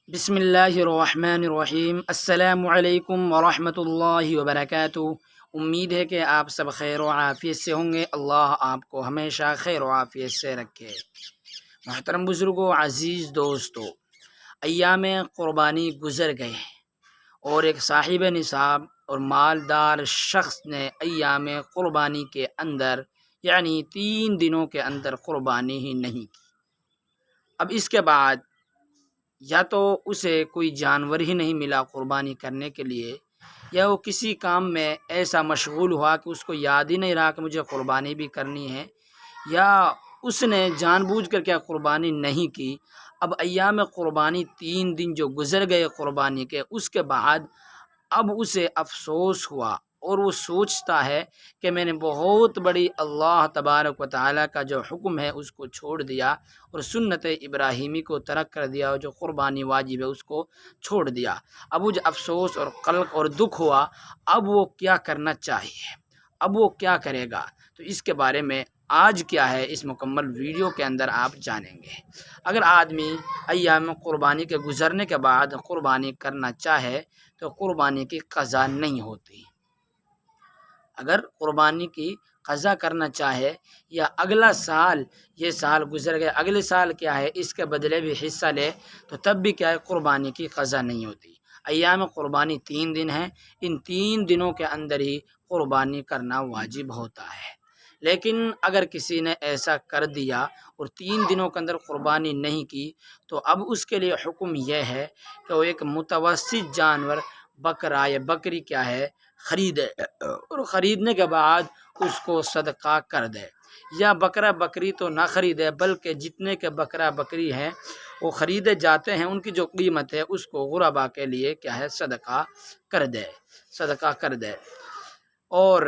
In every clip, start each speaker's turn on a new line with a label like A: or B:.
A: بسم اللہ الرحمن الرحیم۔ السلام علیکم ورحمۃ اللہ وبرکاتہ۔ امید ہے کہ آپ سب خیر و عافیت سے ہوں گے۔ اللہ آپ کو ہمیشہ خیر و عافیت سے رکھے۔ محترم بزرگوں، عزیز دوستو، ایام قربانی گزر گئے اور ایک صاحب نصاب اور مالدار شخص نے ایام قربانی کے اندر یعنی 3 دنوں کے اندر قربانی ہی نہیں کی۔ اب اس کے بعد یا تو اسے کوئی جانور ہی نہیں ملا قربانی کرنے کے لیے، یا وہ کسی کام میں ایسا مشغول ہوا کہ اس کو یاد ہی نہیں رہا کہ مجھے قربانی بھی کرنی ہے، یا اس نے جان بوجھ کر کیا قربانی نہیں کی۔ اب ایام قربانی 3 دن جو گزر گئے قربانی کے، اس کے بعد اب اسے افسوس ہوا اور وہ سوچتا ہے کہ میں نے بہت بڑی اللہ تبارک و تعالیٰ کا جو حکم ہے اس کو چھوڑ دیا اور سنت ابراہیمی کو ترک کر دیا، اور جو قربانی واجب ہے اس کو چھوڑ دیا۔ اب وہ جو افسوس اور قلق اور دکھ ہوا، اب وہ کیا کرنا چاہیے، اب وہ کیا کرے گا، تو اس کے بارے میں آج کیا ہے اس مکمل ویڈیو کے اندر آپ جانیں گے۔ اگر آدمی ایام قربانی کے گزرنے کے بعد قربانی کرنا چاہے تو قربانی کی قضا نہیں ہوتی۔ اگر قربانی کی قضا کرنا چاہے یا اگلا سال، یہ سال گزر گئے، اگلے سال کیا ہے اس کے بدلے بھی حصہ لے، تو تب بھی کیا ہے قربانی کی قضا نہیں ہوتی۔ ایام قربانی 3 دن ہیں، ان 3 دنوں کے اندر ہی قربانی کرنا واجب ہوتا ہے۔ لیکن اگر کسی نے ایسا کر دیا اور 3 دنوں کے اندر قربانی نہیں کی، تو اب اس کے لیے حکم یہ ہے کہ وہ ایک متوسط جانور بکرا یا بکری کیا ہے خریدے، اور خریدنے کے بعد اس کو صدقہ کر دے، یا بکرا بکری تو نہ خریدے بلکہ جتنے کے بکرا بکری ہیں وہ خریدے جاتے ہیں ان کی جو قیمت ہے اس کو غربا کے لیے کیا ہے صدقہ کر دے، صدقہ کر دے۔ اور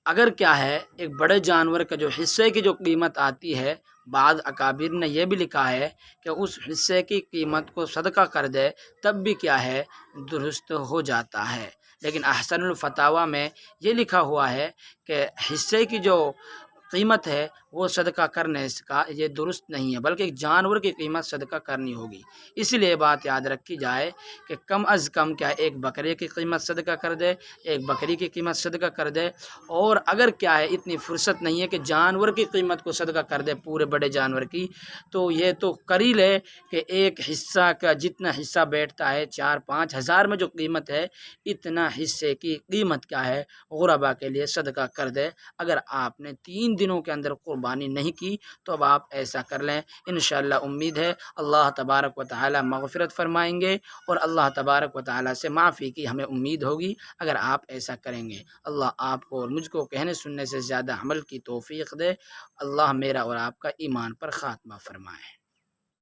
A: اگر کیا ہے ایک بڑے جانور کا جو حصے کی جو قیمت آتی ہے، بعض اکابر نے یہ بھی لکھا ہے کہ اس حصے کی قیمت کو صدقہ کر دے تب بھی کیا ہے درست ہو جاتا ہے۔ لیکن احسن الفتاویٰ میں یہ لکھا ہوا ہے کہ حصے کی جو قیمت ہے وہ صدقہ کرنے کا یہ درست نہیں ہے، بلکہ ایک جانور کی قیمت صدقہ کرنی ہوگی۔ اس لیے بات یاد رکھی جائے کہ کم از کم کیا ایک بکرے کی قیمت صدقہ کر دے، ایک بکری کی قیمت صدقہ کر دے، اور اگر کیا ہے اتنی فرصت نہیں ہے کہ جانور کی قیمت کو صدقہ کر دے پورے بڑے جانور کی، تو یہ تو کر ہی لے کہ ایک حصہ کا جتنا حصہ بیٹھتا ہے 4-5 ہزار میں جو قیمت ہے، اتنا حصے کی قیمت کیا ہے غربا کے لیے صدقہ کر دے۔ اگر آپ نے 3 دنوں کے اندر قربانی نہیں کی تو اب آپ ایسا کر لیں، انشاءاللہ امید ہے اللہ تبارک و تعالی مغفرت فرمائیں گے، اور اللہ تبارک و تعالی سے معافی کی ہمیں امید ہوگی اگر آپ ایسا کریں گے۔ اللہ آپ کو اور مجھ کو کہنے سننے سے زیادہ عمل کی توفیق دے۔ اللہ میرا اور آپ کا ایمان پر خاتمہ فرمائے۔